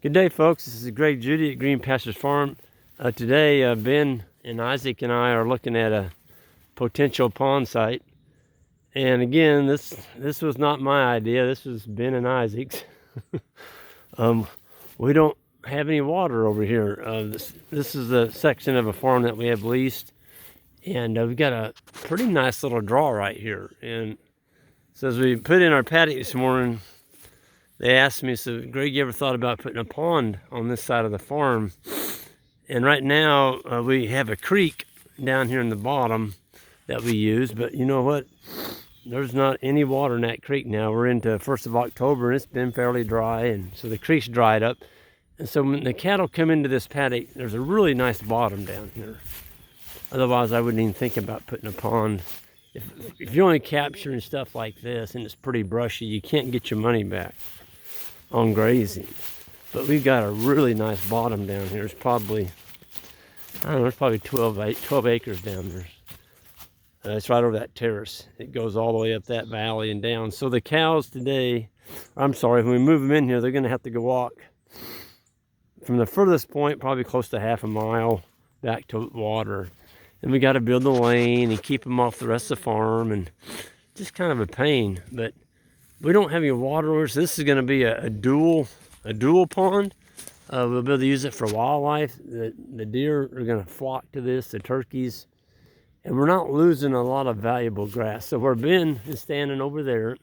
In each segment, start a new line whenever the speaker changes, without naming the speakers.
Good day, folks. This is Greg Judy at Green Pastures Farm. Today, Ben and Isaac and I are looking at a potential pond site. And again, this was not my idea. This was Ben and Isaac's. We don't have any water over here. This is a section of a farm that we have leased, and we've got a pretty nice little draw right here. And so as we put in our paddock this morning, they asked me, so Greg, you ever thought about putting a pond on this side of the farm? And right now we have a creek down here in the bottom that we use, but you know what? There's not any water in that creek now. We're into 1st of October and it's been fairly dry, and so the creek's dried up. And so when the cattle come into this paddock, there's a really nice bottom down here. Otherwise, I wouldn't even think about putting a pond. If you're only capturing stuff like this and it's pretty brushy, you can't get your money back on grazing. But we've got a really nice bottom down here. It's probably, I don't know, it's probably 12 acres down there. It's right over that terrace. It goes all the way up that valley and down. So the cows today, I'm sorry, when we move them in here, they're gonna have to go walk from the furthest point, probably close to half a mile, back to water. And we gotta build the lane and keep them off the rest of the farm, and just kind of a pain. But we don't have any water, so this is going to be a dual pond. We'll be able to use it for wildlife. The deer are going to flock to this, the turkeys, and we're not losing a lot of valuable grass. So where Ben is standing over there,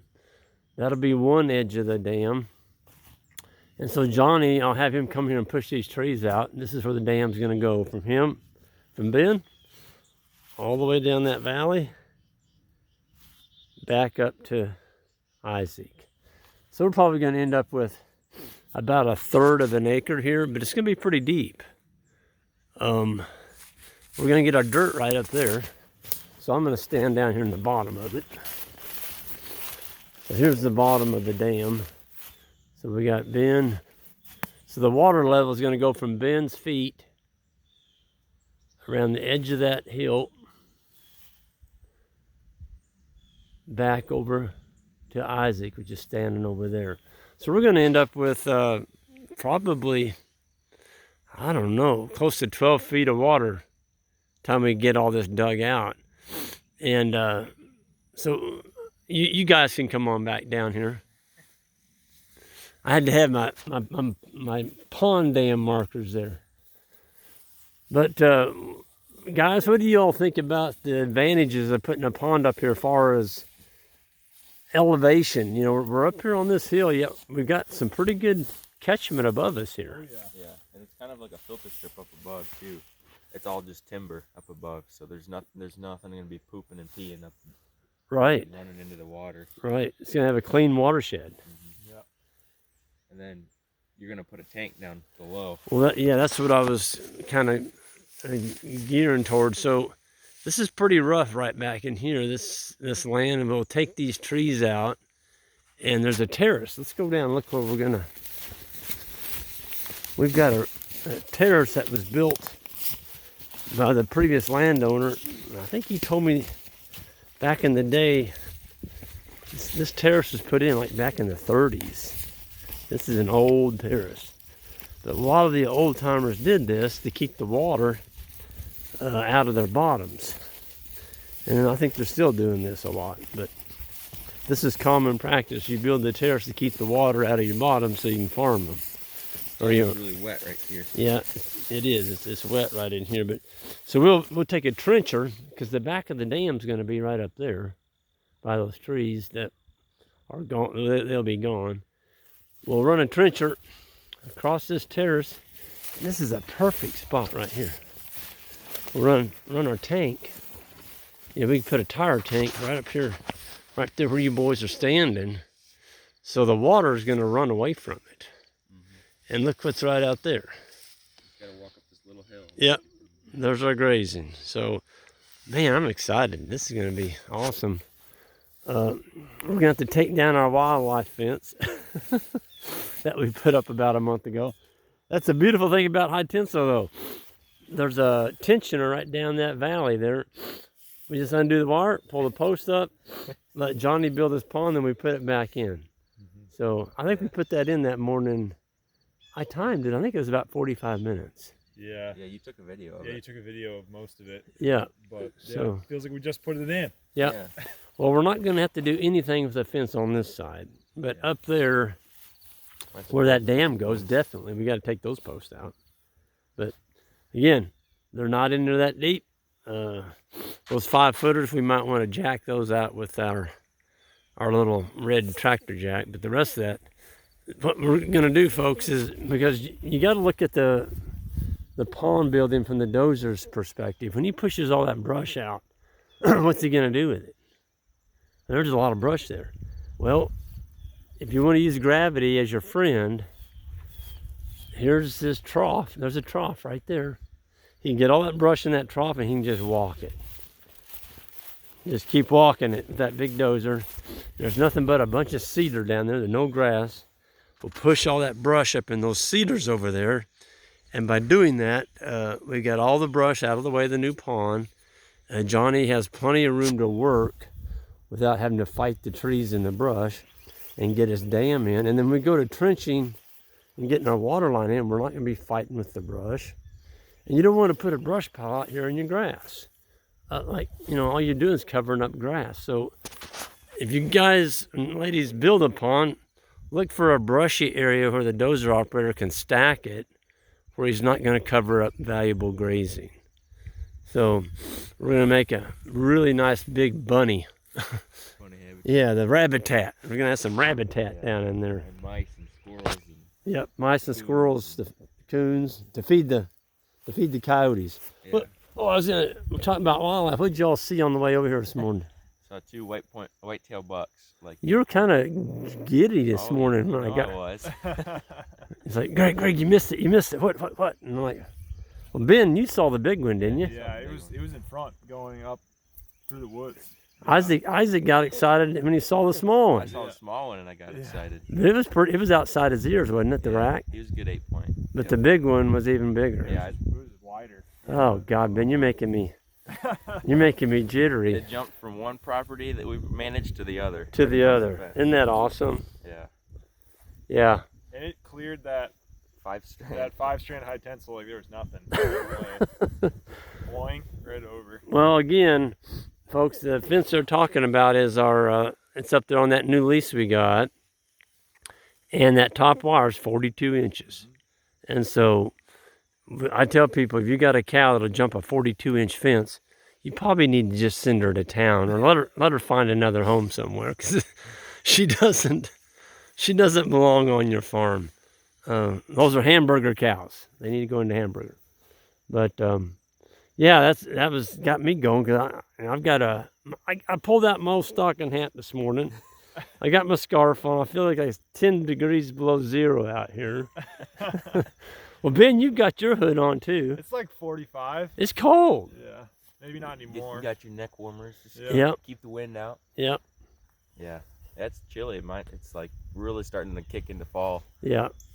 that'll be one edge of the dam. And so Johnny, I'll have him come here and push these trees out. This is where the dam's going to go from Ben, all the way down that valley, back up to Isaac. So we're probably going to end up with about 1/3 of an acre here, but it's going to be pretty deep. We're going to get our dirt right up there. So I'm going to stand down here in the bottom of it. So here's the bottom of the dam. So we got Ben. So the water level is going to go from Ben's feet around the edge of that hill back over to Isaac, which is standing over there. So we're going to end up with probably, I don't know, close to 12 feet of water time we get all this dug out. And so you guys can come on back down here. I had to have my pond dam markers there. But guys, what do you all think about the advantages of putting a pond up here as far as elevation? You know, we're up here on this hill, yet we've got some pretty good catchment above us here.
Oh, yeah, and it's kind of like a filter strip up above too. It's all just timber up above, so there's nothing going to be pooping and peeing up,
right,
running into the water.
Right, it's going to have a clean watershed.
Mm-hmm. Yep. And then you're going to put a tank down below.
Well, that's what I was kind of gearing towards. So this is pretty rough right back in here, this land, and we'll take these trees out, and there's a terrace. Let's go down and look where we've got a terrace that was built by the previous landowner. I think he told me back in the day, this terrace was put in like back in the 30s. This is an old terrace. But a lot of the old timers did this to keep the water out of their bottoms. And I think they're still doing this a lot, but this is common practice. You build the terrace to keep the water out of your bottom so you can farm them. Or
it's really wet right here.
Yeah, it is. It's wet right in here. But so we'll take a trencher, because the back of the dam's going to be right up there by those trees that are gone. They'll be gone. We'll run a trencher across this terrace. This is a perfect spot right here. We'll run our tank. Yeah, we can put a tire tank right up here, right there where you boys are standing. So the water is going to run away from it. Mm-hmm. And look what's right out there.
Just got to walk up this little hill.
Yep, there's our grazing. So, man, I'm excited. This is going to be awesome. We're going to have to take down our wildlife fence that we put up about a month ago. That's the beautiful thing about high tensile, though. There's a tensioner right down that valley there. We just undo the wire, pull the post up, let Johnny build his pond, then we put it back in. Mm-hmm. So I think we put that in that morning I timed it. I think it was about 45 minutes.
Yeah.
Yeah, you took a video of
Yeah,
it.
you took a video of most of it.
Yeah.
But yeah,
So
feels like we just put it in.
yeah. Well, we're not going to have to do anything with the fence on this side, but up there where that dam goes, definitely we got to take those posts out. But again, they're not into that deep. Those 5-footers, we might want to jack those out with our little red tractor jack. But the rest of that, what we're going to do, folks, is because you got to look at the pond building from the dozer's perspective. When he pushes all that brush out, what's he going to do with it? There's a lot of brush there. Well, if you want to use gravity as your friend, here's this trough. There's a trough right there. He can get all that brush in that trough and he can just walk it. Just keep walking it with that big dozer. There's nothing but a bunch of cedar down there. There's no grass. We'll push all that brush up in those cedars over there. And by doing that, we got all the brush out of the way of the new pond. Johnny has plenty of room to work without having to fight the trees and the brush and get his dam in. And then we go to trenching and getting our water line in. We're not going to be fighting with the brush. And you don't want to put a brush pile out here in your grass. All you're doing is covering up grass. So if you guys and ladies build a pond, look for a brushy area where the dozer operator can stack it, where he's not going to cover up valuable grazing. So we're going to make a really nice big bunny. Yeah, the rabbit-tat. We're going to have some rabbit-tat down in there.
And mice and squirrels. And
yep, mice and squirrels, the coons, to feed the coyotes.
yeah.
We're talking about wildlife. What did y'all see on the way over here this morning?
Saw 2 white-tailed bucks. Like
You were kind of giddy this morning when I got.
I was.
It's like, Greg, you missed it. You missed it. What? And I'm like, well, Ben, you saw the big one, didn't you?
Yeah, it was in front going up through the woods.
Isaac got excited when he saw the small
I
one.
saw the small one and I got excited.
It was outside his ears, wasn't it? The rack.
He was a good 8-point.
But the big one was even bigger.
Yeah,
It was wider.
Oh God, Ben, you're making me jittery.
it jumped from one property that we managed to the other.
To the other. Isn't that awesome?
Yeah.
Yeah.
And it cleared that
5-strand.
5-strand high tensile like there was nothing. Blowing right over.
Well, again, folks, the fence they're talking about is our. It's up there on that new lease we got, and that top wire is 42 inches, and so I tell people if you got a cow that'll jump a 42-inch fence, you probably need to just send her to town or let her find another home somewhere because she doesn't belong on your farm. Those are hamburger cows. They need to go into hamburger. But yeah, that got me going because I pulled out my old stocking hat this morning. I got my scarf on. I feel like it's 10 degrees below zero out here. Well, Ben, you've got your hood on too.
It's like 45.
It's cold.
Yeah. Maybe not anymore.
You got your neck warmers. Just
Yep.
Keep the wind out.
Yep.
Yeah. That's chilly. It's like really starting to kick into fall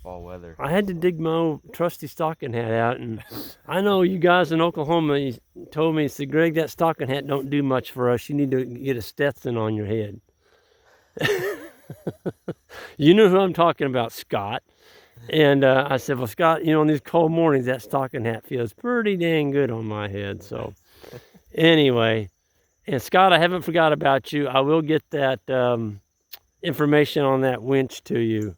weather.
I had to dig my old trusty stocking hat out, and I know you guys in Oklahoma, you told me, said, Greg, that stocking hat don't do much for us. You need to get a Stetson on your head. You know who I'm talking about, Scott. And I said, well, Scott, on these cold mornings, that stocking hat feels pretty dang good on my head. So anyway, and Scott, I haven't forgot about you. I will get that information on that winch to you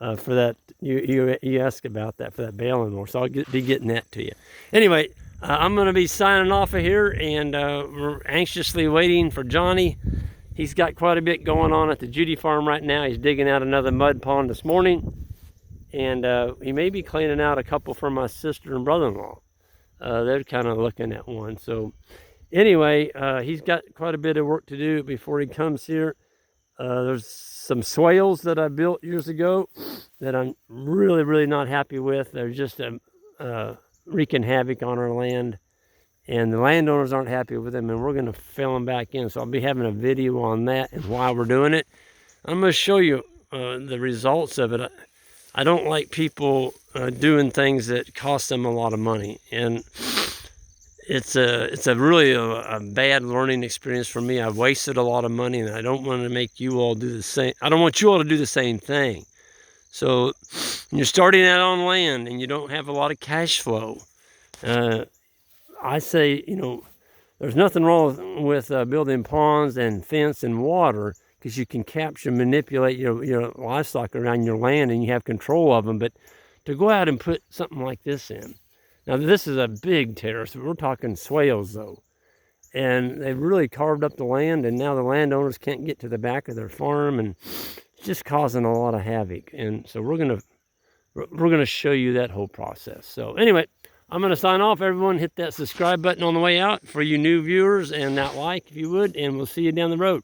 for that. You asked about that for that baling mower, so I'll be getting that to you. Anyway, I'm going to be signing off of here, and we're anxiously waiting for Johnny. He's got quite a bit going on at the Judy farm right now. He's digging out another mud pond this morning. And he may be cleaning out a couple for my sister and brother-in-law. They're kind of looking at one. So anyway, he's got quite a bit of work to do before he comes here. There's some swales that I built years ago that I'm really, really not happy with. They're just wreaking havoc on our land. And the landowners aren't happy with them, and we're going to fill them back in. So I'll be having a video on that and why we're doing it. I'm going to show you the results of it. I don't like people doing things that cost them a lot of money, and it's a really a bad learning experience for me. I've wasted a lot of money, and I don't want to make you all do the same. I don't want you all to do the same thing. So And you're starting out on land and you don't have a lot of cash flow. I say, there's nothing wrong with building ponds and fence and water, because you can capture, manipulate your livestock around your land and you have control of them. But to go out and put something like this in, now this is a big terrace. We're talking swales though, and they've really carved up the land, and now the landowners can't get to the back of their farm, and it's just causing a lot of havoc. And so we're gonna show you that whole process. So anyway, I'm going to sign off, everyone. Hit that subscribe button on the way out for you new viewers, and that like if you would, and we'll see you down the road.